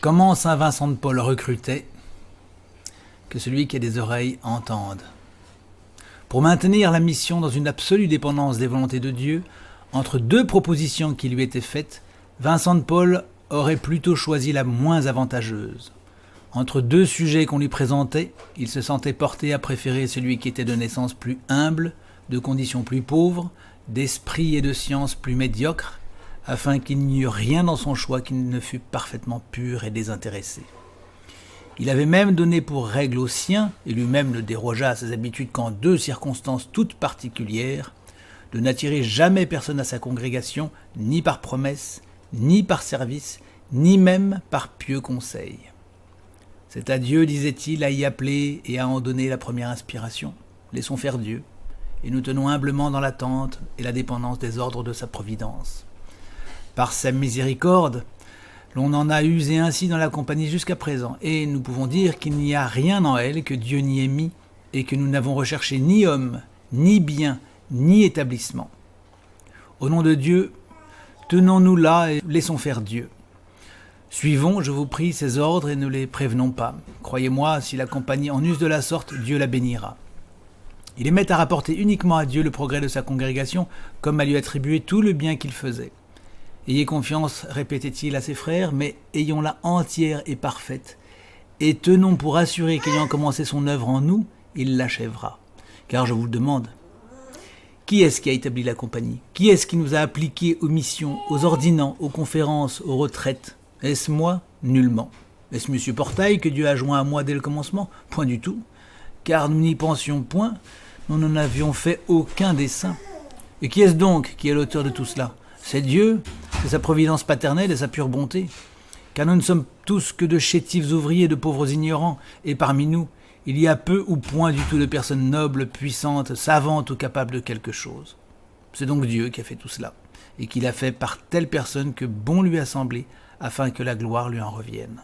Comment saint Vincent de Paul recrutait? Que celui qui a des oreilles entende. Pour maintenir la mission dans une absolue dépendance des volontés de Dieu, entre deux propositions qui lui étaient faites, Vincent de Paul aurait plutôt choisi la moins avantageuse. Entre deux sujets qu'on lui présentait, il se sentait porté à préférer celui qui était de naissance plus humble, de conditions plus pauvres, d'esprit et de science plus médiocres, afin qu'il n'y eût rien dans son choix qui ne fût parfaitement pur et désintéressé. Il avait même donné pour règle aux siens, et lui-même ne dérogea à ses habitudes qu'en deux circonstances toutes particulières, de n'attirer jamais personne à sa congrégation, ni par promesse, ni par service, ni même par pieux conseil. C'est à Dieu, disait-il, à y appeler et à en donner la première inspiration. Laissons faire Dieu, et nous tenons humblement dans l'attente et la dépendance des ordres de sa providence. Par sa miséricorde, l'on en a usé ainsi dans la compagnie jusqu'à présent, et nous pouvons dire qu'il n'y a rien en elle que Dieu n'y ait mis, et que nous n'avons recherché ni homme, ni bien, ni établissement. Au nom de Dieu, tenons-nous là et laissons faire Dieu. Suivons, je vous prie, ses ordres et ne les prévenons pas. Croyez-moi, si la compagnie en use de la sorte, Dieu la bénira. Il aimait à rapporter uniquement à Dieu le progrès de sa congrégation, comme à lui attribuer tout le bien qu'il faisait. Ayez confiance, répétait-il à ses frères, mais ayons-la entière et parfaite. Et tenons pour assurer qu'ayant commencé son œuvre en nous, il l'achèvera. Car je vous le demande, qui est-ce qui a établi la compagnie? Qui est-ce qui nous a appliqués aux missions, aux ordinants, aux conférences, aux retraites? Est-ce moi? Nullement. Est-ce M. Portail que Dieu a joint à moi dès le commencement? Point du tout. Car nous n'y pensions point, nous n'en avions fait aucun dessein. Et qui est-ce donc qui est l'auteur de tout cela? C'est Dieu, c'est sa providence paternelle et sa pure bonté. Car nous ne sommes tous que de chétifs ouvriers, de pauvres ignorants, et parmi nous, il y a peu ou point du tout de personnes nobles, puissantes, savantes ou capables de quelque chose. C'est donc Dieu qui a fait tout cela, et qui l'a fait par telle personne que bon lui a semblé, afin que la gloire lui en revienne.